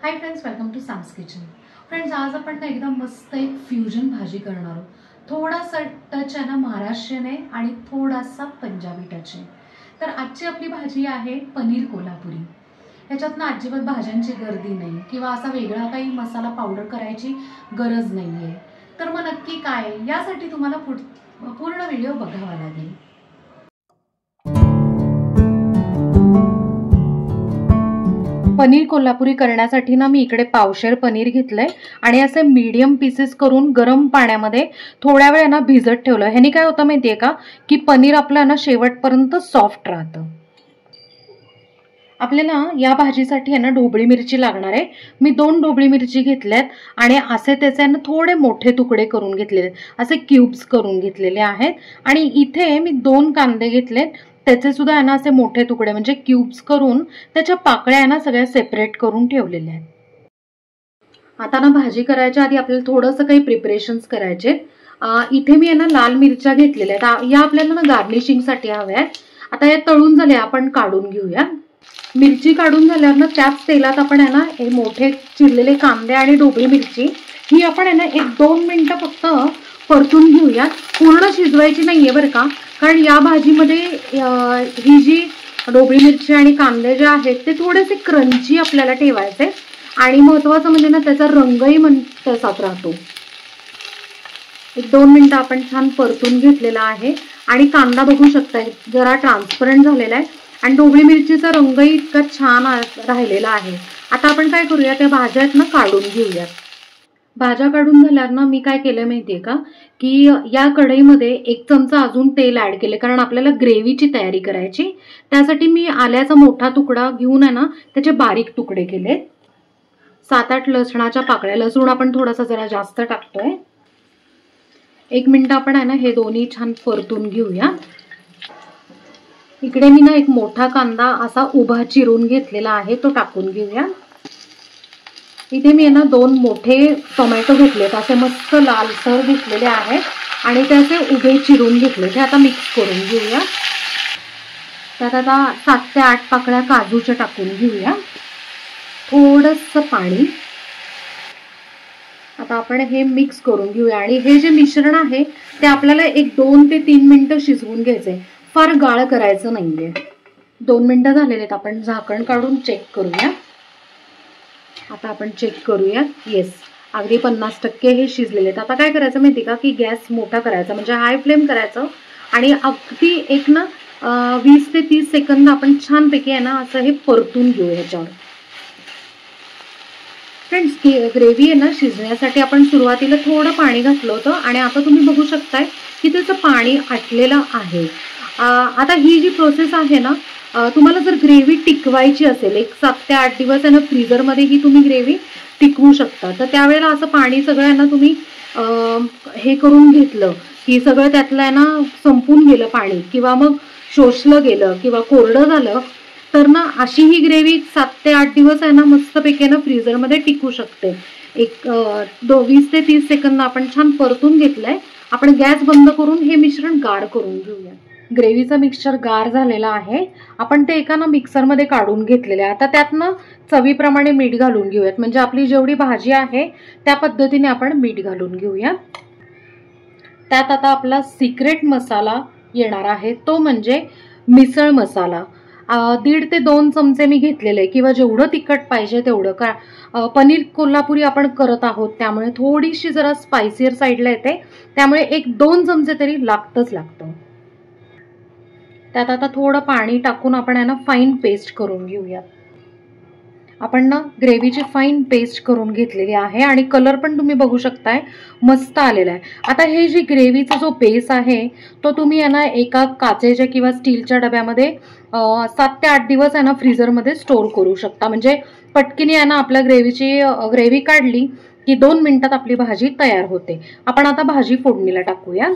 High friends, welcome to Sam's kitchen. Friends, आज आपण ना एकदम मस्त एक फ्युजन भाजी करणार आहोत। थोडासा टच आहे ना महाराष्ट्रीयन आहे आणि थोडासा पंजाबी टच आहे। तर आजची आपली भाजी आहे पनीर कोल्हापुरी। ह्याच्यात ना अजिबात भाज्यांची गर्दी नाही किंवा असा वेगळा काही मसाला पावडर करायची गरज नाहीये। तर मग नक्की काय यासाठी तुम्हाला पूर्ण व्हिडिओ बघावा लागेल। पनीर कोल्हापुरी करण्यासाठी ना मी इकडे पावशेर पनीर घेतलंय आणि असे मीडियम पीसेस करून गरम पाण्यामध्ये थोड्या वेळ ना भिजत ठेवलं। ह्यानी काय होतं माहितीये का की पनीर आपलं ना शेवटपर्यंत सॉफ्ट राहतं। आपल्याला या भाजीसाठी आहे ना ढोबळी मिरची लागणार आहे। मी 2 ढोबळी मिरची घेतल्यात आणि असे त्याचे ना थोडे मोठे तुकडे करून घेतलेले, असे क्यूब्स करून घेतलेले आहेत। आणि इथे मी 2 कांदे घेतलेत, त्याचे सुद्धा आहे ना असे मोठे तुकडे म्हणजे क्यूब्स करून त्याच्या पाकळ्या आहे ना सगळ्या सेपरेट करून ठेवलेल्या आहेत। आता ना भाजी करायच्या आधी आपल्याला थोडंसं काही प्रिपरेशन्स करायचे। इथे मी आहे ना लाल मिरच्या घेतलेल्या आहेत, या आपल्याला ना गार्निशिंगसाठी हव्या आहेत। आता या तळून झाले, आपण काढून घेऊया। मिरची काढून झाल्यावर ना त्याच तेलात आपण आहे ना हे मोठे चिरलेले कांदे आणि ढोबळी मिरची ही आपण आहे ना 1-2 मिनिटं फक्त परतून घेऊया। पूर्ण शिजवायची नाहीये बरं का, कारण या भाजीमध्ये ही जी ढोबळी मिरची आणि कांदे जे आहेत ते थोडेसे क्रंची आपल्याला ठेवायचे आणि महत्त्वाचं म्हणजे ना त्याचा रंगही तसाच राहतो। 1-2 मिनिटं आपण छान परतून घेतलेला आहे आणि कांदा बघू शकताय जरा ट्रान्सपरंट झालेला आहे आणि ढोबळी मिरचीचा रंगही इतका छान राहिलेला आहे। आता आपण काय करूया, त्या भाज्या ना काढून घेऊया। भाज्या काढून झाल्यावर ना मी काय केलं माहितीये का की या कढईमध्ये 1 चमचा अजून तेल ऍड केले, कारण आपल्याला ग्रेव्हीची तयारी करायची। त्यासाठी मी आल्याचा मोठा तुकडा घेऊन आहे ना त्याचे बारीक तुकडे केले। 7-8 लसणाच्या पाकळ्या, लसूण आपण थोडासा जरा जास्त टाकतोय। 1 मिनिट आपण आहे ना हे दोन्ही छान परतून घेऊया। इकडे मी ना एक मोठा कांदा असा उभा चिरून घेतलेला आहे, तो टाकून घेऊया। इथे मी ना 2 मोठे टोमॅटो घेतलेत, असे मस्त लालसर घेतलेले आहेत आणि ते असे उभे चिरून घेतले। ते आता मिक्स करून घेऊया। त्यात आता 7 ते 8 पाकळ्या काजूच्या टाकून घेऊया, थोडंसं पाणी। आता आपण हे मिक्स करून घेऊया आणि हे जे मिश्रण आहे ते आपल्याला 1-2 ते 3 मिनिटं शिजवून घ्यायचंय, फार गाळ करायचं नाहीये। 2 मिनिटं झालेले आहेत, आपण झाकण काढून चेक करूया। आता आपण चेक करूया, येस, अगदी 50% हे शिजलेले आहेत। आता काय करायचं माहिती का की गॅस मोठा करायचा, म्हणजे हाय फ्लेम करायचं आणि अगदी 20 ते 30 सेकंद आपण छानपैकी आहे ना असं हे परतून घेऊ ह्याच्यावर। फ्रेंड्स, ग्रेव्ही आहे ना शिजण्यासाठी आपण सुरुवातीला थोडं पाणी घातलं होतं आणि आता तुम्ही बघू शकताय की त्याचं पाणी आटलेलं आहे। आता ही जी प्रोसेस आहे ना, तुम्हाला जर ग्रेव्ही टिकवायची असेल 7 ते 8 दिवस आहे ना फ्रीजरमध्ये ही तुम्ही ग्रेव्ही टिकवू शकता। तर त्यावेळेला असं पाणी सगळं आहे ना तुम्ही हे करून घेतलं की सगळं त्यातलं आहे ना संपून गेलं पाणी, किंवा मग शोषलं गेलं किंवा कोरडं झालं, तर ना अशी ही ग्रेव्ही 7 ते 8 दिवस आहे ना मस्तपैकी ना फ्रीजरमध्ये टिकू शकते। 20 ते 30 सेकंद आपण छान परतून घेतलंय। आपण गॅस बंद करून हे मिश्रण गार करून घेऊया। ग्रेव्हीचं मिक्सचर गार झालेलं आहे, आपण ते एका ना मिक्सरमध्ये काढून घेतलेलं आहे। आता त्यात ना चवीप्रमाणे मीठ घालून घेऊयात, म्हणजे आपली जेवढी भाजी आहे त्या पद्धतीने आपण मीठ घालून घेऊया। त्यात आता आपला सिक्रेट मसाला येणार आहे, तो म्हणजे मिसळ मसाला। 1.5 ते 2 चमचे मी घेतलेले, किंवा जेवढं तिखट पाहिजे तेवढं, का पनीर कोल्हापुरी आपण करत आहोत त्यामुळे थोडीशी जरा स्पायसियर साईडला येते, त्यामुळे 1-2 चमचे तरी लागतच लागतं। त्यात आता थोडं पाणी टाकून आपण आहे ना फाईन पेस्ट करून घेऊया। आपण ना ग्रेव्हीची फाईन पेस्ट करून घेतलेली आहे आणि कलर पण तुम्ही बघू शकताय मस्त आलेला आहे। आता हे जी ग्रेव्हीचा जो बेस आहे तो तुम्ही आहे ना एका काचेच्या किंवा स्टीलच्या डब्यामध्ये 7 ते 8 दिवस आहे ना फ्रीजरमध्ये स्टोर करू शकता, म्हणजे पटकीने आहे ना आपल्या ग्रेव्ही काढली की 2 मिनिटात आपली भाजी तयार होते। आपण आता भाजी फोडणीला टाकूया।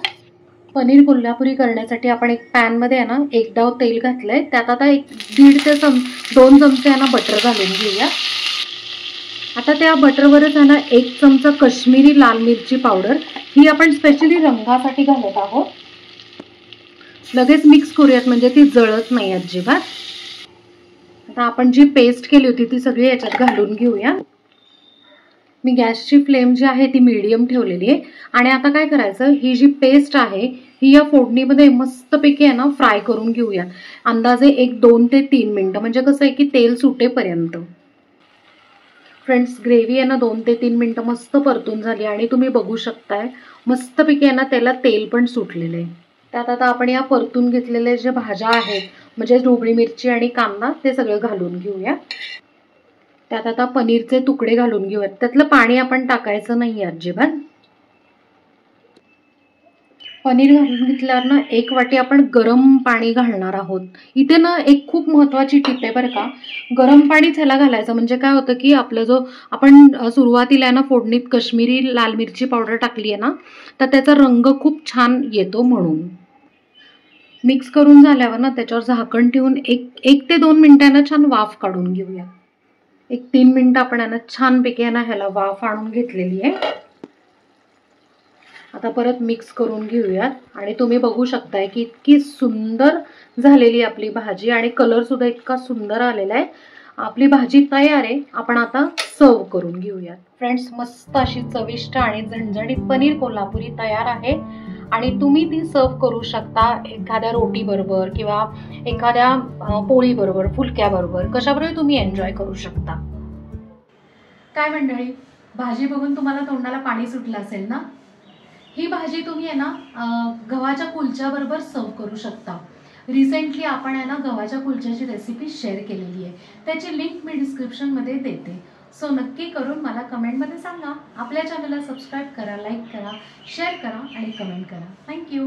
पनीर कोल्हापुरी करण्यासाठी आपण एक पॅन मध्ये आहे ना 1 डाव तेल घातलंय, त्यात आता 1.5 ते 2 चमचे आहे ना बटर घालून घेऊया। आता त्या बटरवरच आहे ना 1 चमचा काश्मीरी लाल मिरची पावडर, ही आपण स्पेशली रंगासाठी घालत आहोत। लगेच मिक्स करूयात म्हणजे ती जळत नाही अजिबात। आता आपण जी पेस्ट केली होती ती सगळी याच्यात घालून घेऊया। मी गॅसची फ्लेम जी आहे ती मीडियम ठेवलेली आहे आणि आता काय करायचं, ही जी पेस्ट आहे ही या फोडणीमध्ये मस्तपैकी आहे ना फ्राय करून घेऊया. अंदाजे 1-2 ते 3 मिनिटं, म्हणजे कसं आहे की तेल सुटेपर्यंत. फ्रेंड्स, ग्रेव्ही आहे ना 2 ते 3 मिनिटं मस्त परतून झाली आणि तुम्ही बघू शकताय मस्तपैकी आहे ना त्याला तेल पण सुटलेलं आहे. त्यात आता आपण या परतून घेतलेल्या ज्या भाज्या आहेत म्हणजे ढोबळी मिरची आणि कांदा ते सगळं घालून घेऊया. त्यात आता पनीरचे तुकडे घालून घेऊयात. त्यातलं पाणी आपण टाकायचं नाही अजिबात. पनीर घालून घेतल्यावर ना 1 वाटी आपण गरम पाणी घालणार आहोत. इथे ना एक खूप महत्त्वाची टिप आहे बरं का, गरम पाणीच ह्याला घालायचं. म्हणजे काय होतं की आपलं जो आपण सुरुवातीला आहे ना फोडणीत कश्मीरी लाल मिरची पावडर टाकली आहे ना, तर त्याचा रंग खूप छान येतो म्हणून. मिक्स करून झाल्यावर ना त्याच्यावर झाकण ठेवून 1 ते 2 मिनिटांना छान वाफ काढून घेऊया. 1-3 मिनिटं आपण आहे ना छानपैकी आहे ना ह्याला वाफ आणून घेतलेली आहे. आता परत मिक्स करून घेऊयात आणि तुम्ही बघू शकताय की इतकी सुंदर झालेली आपली भाजी आणि कलर सुद्धा इतका सुंदर आलेला आहे. आपली भाजी तयार आहे. आपण आता सर्व करून घेऊयात. फ्रेंड्स, मस्त अशी चविष्ट आणि झणझणीत पनीर कोल्हापुरी तयार आहे आणि तुम्ही ती सर्व करू शकता एखाद्या रोटी बरोबर किंवा एखाद्या पोळी बरोबर, फुलक्या बरोबर, कशाबरोबर तुम्ही एन्जॉय करू शकता. काय मंडळी, भाजी बघून तुम्हाला तोंडाला पाणी सुटलं असेल ना. ही भाजी तुम्ही आहे ना गव्हाच्या कुलच्या बरोबर सर्व करू शकता. रिसेंटली आपण आहे ना गव्हाच्या कुलच्याची रेसिपी शेअर केलेली आहे, त्याची लिंक मी डिस्क्रिप्शनमध्ये देते. सो नक्की करून मला कमेंटमध्ये सांगा. आपल्या चॅनलला सबस्क्राईब करा, लाईक करा, शेअर करा आणि कमेंट करा. थँक्यू.